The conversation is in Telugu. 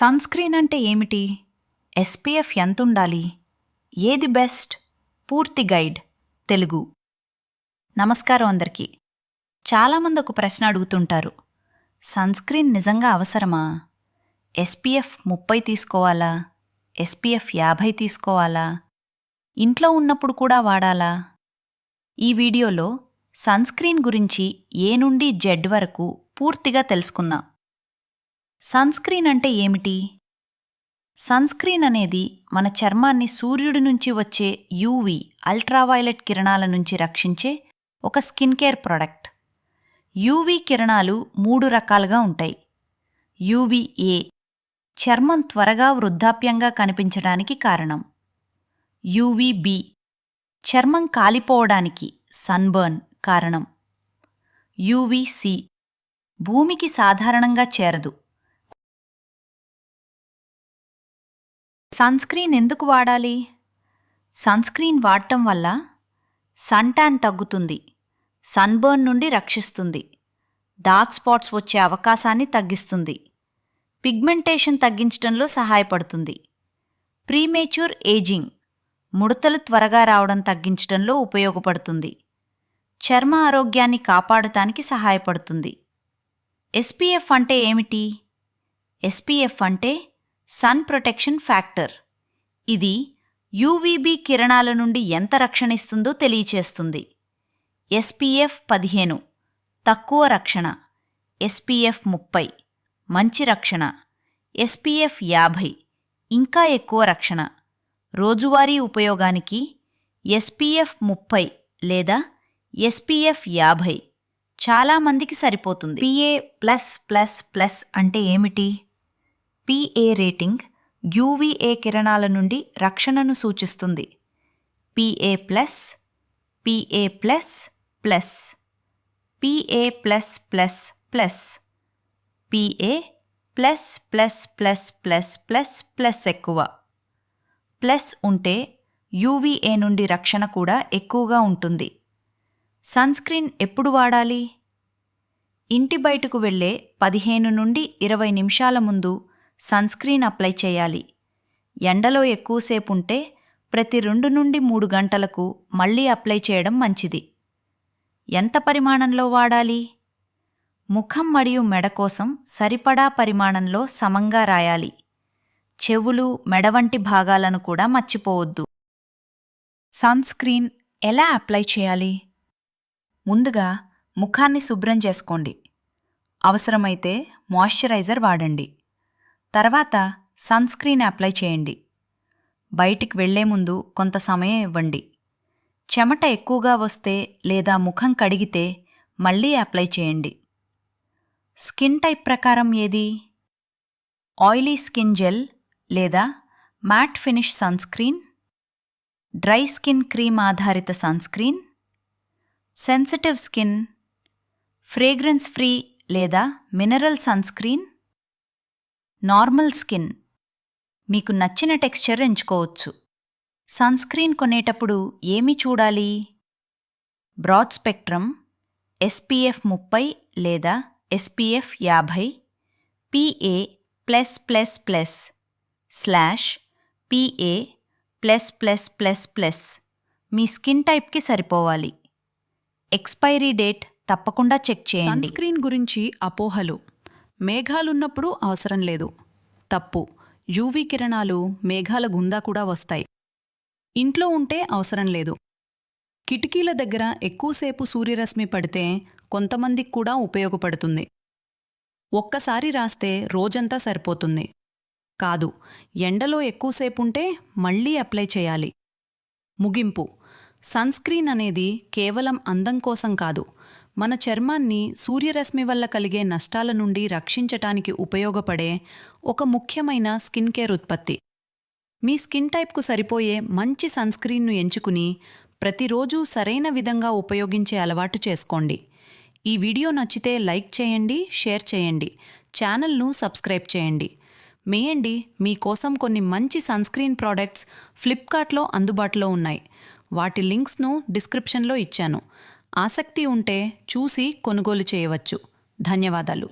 సన్‌స్క్రీన్ అంటే ఏమిటి? ఎస్‌పీఎఫ్ ఎంతుండాలి? ఏది బెస్ట్? పూర్తి గైడ్ తెలుగు. నమస్కారం అందరికీ. చాలామంది ఒక ప్రశ్న అడుగుతుంటారు. సన్‌స్క్రీన్ నిజంగా అవసరమా? ఎస్‌పీఎఫ్ 30 తీసుకోవాలా? ఎస్‌పీఎఫ్ 50 తీసుకోవాలా? ఇంట్లో ఉన్నప్పుడు కూడా వాడాలా? ఈ వీడియోలో సన్‌స్క్రీన్ గురించి ఏ నుండి జెడ్ వరకు పూర్తిగా తెలుసుకుందాం. సన్‌స్క్రీన్ అంటే ఏమిటి? సన్‌స్క్రీన్ అనేది మన చర్మాన్ని సూర్యుడి నుంచి వచ్చే యూవీ అల్ట్రావైలెట్ కిరణాల నుంచి రక్షించే ఒక స్కిన్ కేర్ ప్రోడక్ట్. యూవీ కిరణాలు 3 రకాలుగా ఉంటాయి. యూవీఏ చర్మం త్వరగా వృద్ధాప్యంగా కనిపించడానికి కారణం. యూవీబీ చర్మం కాలిపోవడానికి సన్బర్న్ కారణం. యూవీసీ భూమికి సాధారణంగా చేరదు. సన్‌స్క్రీన్ ఎందుకు వాడాలి? సన్‌స్క్రీన్ వాడటం వల్ల సన్ ట్యాన్ తగ్గుతుంది, సన్బర్న్ నుండి రక్షిస్తుంది, డార్క్ స్పాట్స్ వచ్చే అవకాశాన్ని తగ్గిస్తుంది, పిగ్మెంటేషన్ తగ్గించడంలో సహాయపడుతుంది, ప్రీమేచ్యూర్ ఏజింగ్ ముడతలు త్వరగా రావడం తగ్గించడంలో ఉపయోగపడుతుంది, చర్మ ఆరోగ్యాన్ని కాపాడటానికి సహాయపడుతుంది. ఎస్‌పీఎఫ్ అంటే ఏమిటి? ఎస్‌పీఎఫ్ అంటే సన్ ప్రొటెక్షన్ ఫ్యాక్టర్. ఇది యూవీబీ కిరణాల నుండి ఎంత రక్షణ ఇస్తుందో తెలియచేస్తుంది. ఎస్‌పీఎఫ్ 15 తక్కువ రక్షణ, ఎస్‌పీఎఫ్ 30 మంచి రక్షణ, ఎస్‌పీఎఫ్ 50 ఇంకా ఎక్కువ రక్షణ. రోజువారీ ఉపయోగానికి ఎస్‌పీఎఫ్ 30 లేదా ఎస్‌పీఎఫ్ 50 చాలామందికి సరిపోతుంది. PA+++ అంటే ఏమిటి? PA రేటింగ్ యూవీఏ కిరణాల నుండి రక్షణను సూచిస్తుంది. PA+, PA++, PA+++++++ ఎక్కువ. ప్లస్ ఉంటే యూవీఏ నుండి రక్షణ కూడా ఎక్కువగా ఉంటుంది. సన్‌స్క్రీన్ ఎప్పుడు వాడాలి? ఇంటి బయటకు వెళ్లే 15 నుండి 20 నిమిషాల ముందు సన్‌స్క్రీన్ అప్లై చేయాలి. ఎండలో ఎక్కువసేపు ఉంటే ప్రతి 2 నుండి 3 గంటలకు మళ్లీ అప్లై చేయడం మంచిది. ఎంత పరిమాణంలో వాడాలి? ముఖం మరియు మెడ కోసం సరిపడా పరిమాణంలో సమంగా రాయాలి. చెవులు, మెడ వంటి భాగాలను కూడా మర్చిపోవద్దు. సన్‌స్క్రీన్ ఎలా అప్లై చేయాలి? ముందుగా ముఖాన్ని శుభ్రం చేసుకోండి. అవసరమైతే మాయిశ్చరైజర్ వాడండి. తర్వాత సన్‌స్క్రీన్ అప్లై చేయండి. బయటికి వెళ్లే ముందు కొంత సమయం ఇవ్వండి. చెమట ఎక్కువగా వస్తే లేదా ముఖం కడిగితే మళ్లీ అప్లై చేయండి. స్కిన్ టైప్ ప్రకారం ఏది? ఆయిలీ స్కిన్ జెల్ లేదా matte finish sunscreen, dry skin cream ఆధారిత sunscreen, sensitive skin, fragrance free లేదా మినరల్ సన్‌స్క్రీన్, నార్మల్ స్కిన్. మీకు నచ్చిన టెక్స్చర్ ఎంచుకోవచ్చు. సన్‌స్క్రీన్ కొనేటప్పుడు ఏమి చూడాలి? బ్రాడ్ స్పెక్ట్రమ్, ఎస్‌పీఎఫ్ 30 లేదా ఎస్‌పీఎఫ్ 50, PA+++/PA++++. మీ స్కిన్ టైప్కి సరిపోవాలి. ఎక్స్పైరీ డేట్ తప్పకుండా చెక్ చేయండి. సన్‌స్క్రీన్ గురించి అపోహలు. మేఘాలున్నప్పుడు అవసరం లేదు. తప్పు. యూవీ కిరణాలు మేఘాల గుండా కూడా వస్తాయి. ఇంట్లో ఉంటే అవసరం లేదు. కిటికీల దగ్గర ఎక్కువసేపు సూర్యరశ్మి పడితే కొంతమందికి కూడా ఉపయోగపడుతుంది. ఒక్కసారి రాస్తే రోజంతా సరిపోతుంది. కాదు, ఎండలో ఎక్కువసేపుంటే మళ్లీ అప్లై చేయాలి. ముగింపు: సన్‌స్క్రీన్ అనేది కేవలం అందం కోసం కాదు, మన చర్మాన్ని సూర్యరశ్మి వల్ల కలిగే నష్టాల నుండి రక్షించటానికి ఉపయోగపడే ఒక ముఖ్యమైన స్కిన్ కేర్ ఉత్పత్తి. మీ స్కిన్ టైప్కు సరిపోయే మంచి సన్‌స్క్రీన్ను ఎంచుకుని ప్రతిరోజూ సరైన విధంగా ఉపయోగించే అలవాటు చేసుకోండి. ఈ వీడియో నచ్చితే లైక్ చేయండి, షేర్ చేయండి, ఛానల్ను సబ్స్క్రైబ్ చేయండి. మేయండి, మీకోసం కొన్ని మంచి సన్‌స్క్రీన్ ప్రోడక్ట్స్ ఫ్లిప్కార్ట్లో అందుబాటులో ఉన్నాయి. వాటి లింక్స్ను డిస్క్రిప్షన్లో ఇచ్చాను. ఆసక్తి ఉంటే చూసి కొనుగోలు చేయవచ్చు. ధన్యవాదాలు.